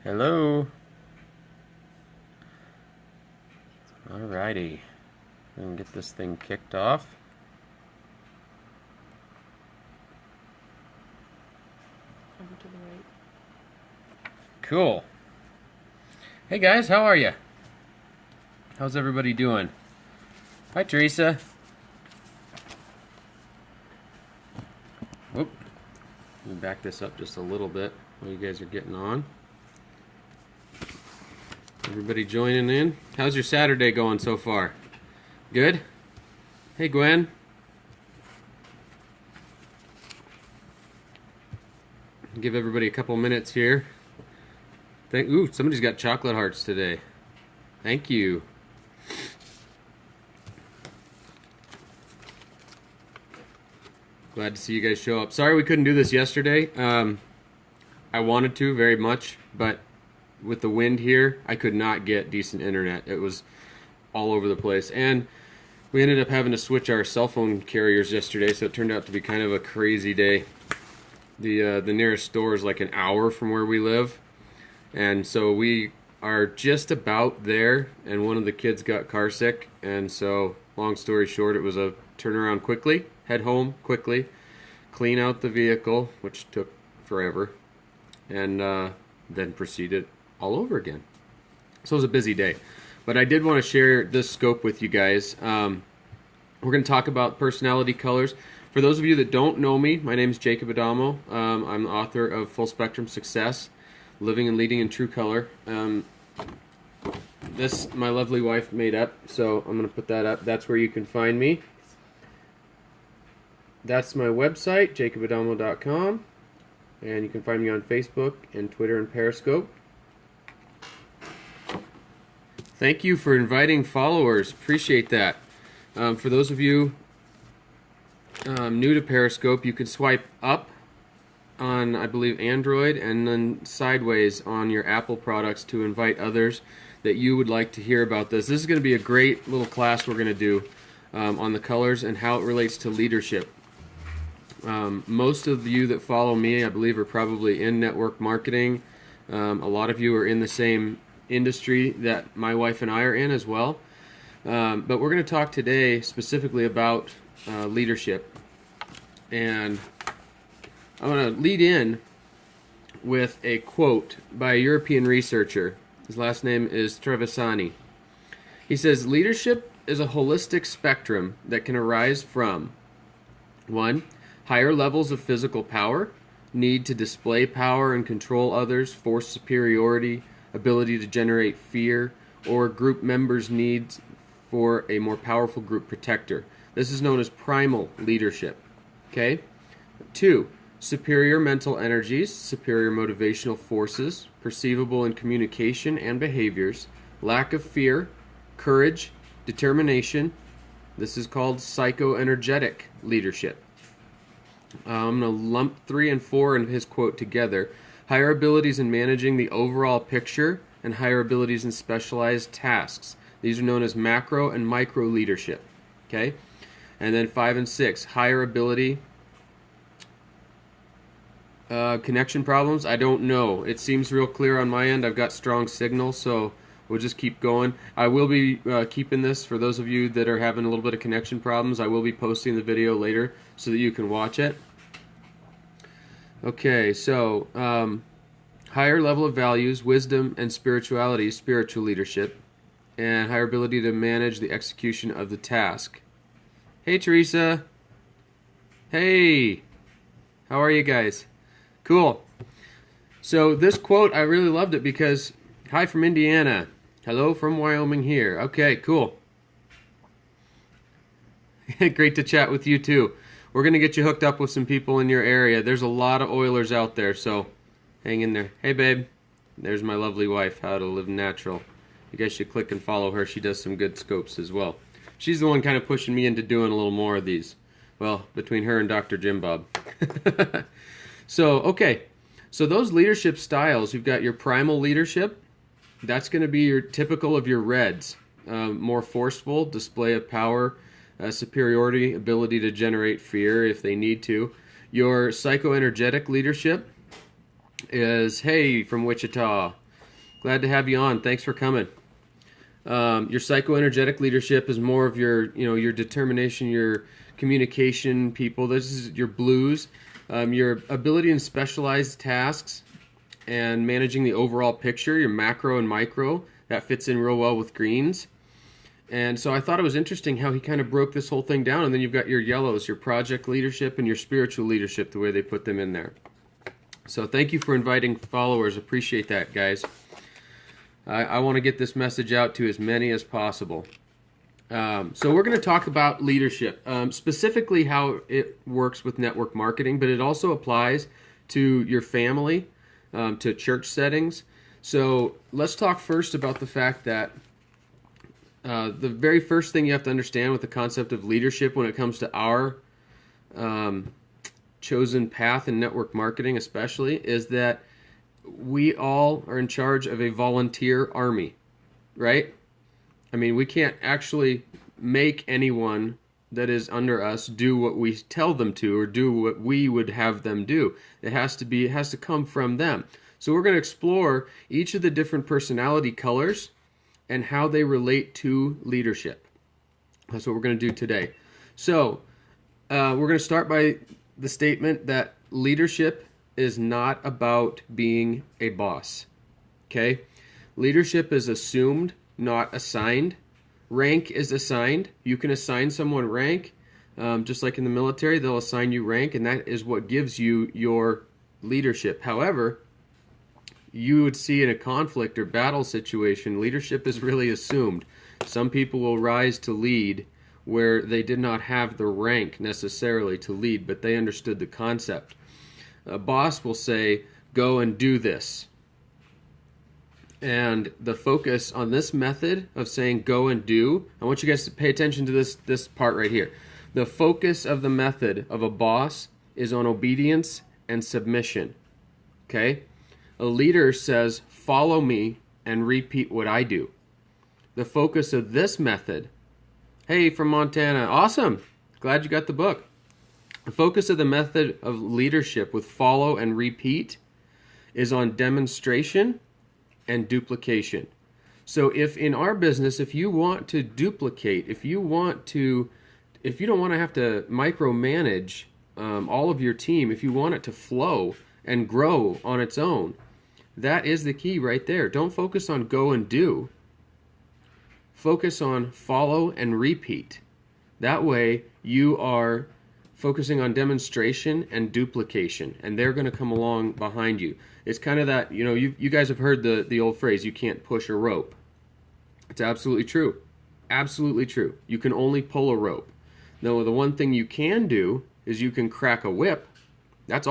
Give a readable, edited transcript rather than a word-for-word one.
Hello. Alrighty. We can get this thing kicked off. Over to the right. Cool. Hey guys, how are you? How's everybody doing? Hi, Teresa. Whoop. Let me back this up just a little bit while you guys are getting on. Everybody joining in. How's your Saturday going so far? Good? Hey, Gwen. Give everybody a couple minutes here. Ooh, somebody's got chocolate hearts today. Thank you. Glad to see you guys show up. Sorry we couldn't do this yesterday. I wanted to very much, but with the wind here, I could not get decent internet. It was all over the place. And we ended up having to switch our cell phone carriers yesterday, so it turned out to be kind of a crazy day. The nearest store is like an hour from where we live. And so we are just about there, and one of the kids got car sick. And so, long story short, it was a turnaround quickly, head home quickly, clean out the vehicle, which took forever, and then proceeded all over again. So it was a busy day. But I did want to share this scope with you guys. We're going to talk about personality colors. For those of you that don't know me, my name is Jacob Adamo. I'm the author of Full Spectrum Success, Living and Leading in True Color. This my lovely wife made up, so I'm going to put that up. That's where you can find me. That's my website, jacobadamo.com. And you can find me on Facebook and Twitter and Periscope. Thank you for inviting followers. Appreciate that. For those of you new to Periscope, you can swipe up on, I believe, Android, and then sideways on your Apple products to invite others that you would like to hear about this. This is going to be a great little class we're going to do on the colors and how it relates to leadership. Most of you that follow me, I believe, are probably in network marketing. A lot of you are in the same industry that my wife and I are in as well. But we're going to talk today specifically about leadership. And I'm going to lead in with a quote by a European researcher. His last name is Trevisani. He says, leadership is a holistic spectrum that can arise from 1. Higher levels of physical power, need to display power and control others, force superiority, ability to generate fear, or group members' needs for a more powerful group protector. This is known as primal leadership. Okay? 2. Superior mental energies, superior motivational forces, perceivable in communication and behaviors, lack of fear, courage, determination. This is called psychoenergetic leadership. I'm going to lump 3 and 4 in his quote together. Higher abilities in managing the overall picture and higher abilities in specialized tasks. These are known as macro and micro leadership. Okay? And then 5 and 6, higher ability. Connection problems, I don't know. It seems real clear on my end. I've got strong signal, so we'll just keep going. I will be keeping this for those of you that are having a little bit of connection problems. I will be posting the video later so that you can watch it. Okay, so higher level of values, wisdom, and spirituality, spiritual leadership, and higher ability to manage the execution of the task. Hey, Teresa. Hey. How are you guys? Cool. So this quote, I really loved it because, hi from Indiana. Hello from Wyoming here. Okay, cool. Great to chat with you too. We're going to get you hooked up with some people in your area. There's a lot of Oilers out there, so hang in there. Hey, babe. There's my lovely wife, How to Live Natural. You guys should click and follow her. She does some good scopes as well. She's the one kind of pushing me into doing a little more of these. Well, between her and Dr. Jim Bob. So, okay. So those leadership styles, you've got your primal leadership. That's going to be your typical of your reds. More forceful, display of power, superiority, ability to generate fear if they need to. Your psychoenergetic leadership is, hey, from Wichita, Glad to have you on. Thanks for coming. Your psychoenergetic leadership is more of your determination, your communication people. This is your blues, your ability in specialized tasks and managing the overall picture, your macro and micro. That fits in real well with greens. And so I thought it was interesting how he kind of broke this whole thing down. And then you've got your yellows, your project leadership and your spiritual leadership, the way they put them in there. So thank you for inviting followers. Appreciate that, guys. I want to get this message out to as many as possible. So we're going to talk about leadership, specifically how it works with network marketing, but it also applies to your family, to church settings. So let's talk first about the fact that the very first thing you have to understand with the concept of leadership when it comes to our chosen path in network marketing especially is that we all are in charge of a volunteer army, right? I mean, we can't actually make anyone that is under us do what we tell them to or do what we would have them do. It has to come from them. So we're going to explore each of the different personality colors and how they relate to leadership. That's what we're going to do today. So we're going to start by the statement that leadership is not about being a boss. Okay? Leadership is assumed, not assigned. Rank is assigned. You can assign someone rank, just like in the military, they'll assign you rank, and that is what gives you your leadership. However, you would see in a conflict or battle situation, leadership is really assumed. Some people will rise to lead where they did not have the rank necessarily to lead, but they understood the concept. A boss will say, go and do this. And the focus on this method of saying go and do, I want you guys to pay attention to this part right here. The focus of the method of a boss is on obedience and submission. Okay? A leader says, follow me and repeat what I do. The focus of this method, hey, from Montana, awesome. Glad you got the book. The focus of the method of leadership with follow and repeat is on demonstration and duplication. So if in our business, if you want to duplicate, if you don't want to have to micromanage all of your team, if you want it to flow and grow on its own, that is the key right there. Don't focus on go and do. Focus on follow and repeat. That way you are focusing on demonstration and duplication, and they're going to come along behind you. It's kind of that, you guys have heard the old phrase, you can't push a rope. It's absolutely true. Absolutely true. You can only pull a rope. Now, the one thing you can do is you can crack a whip. That's all.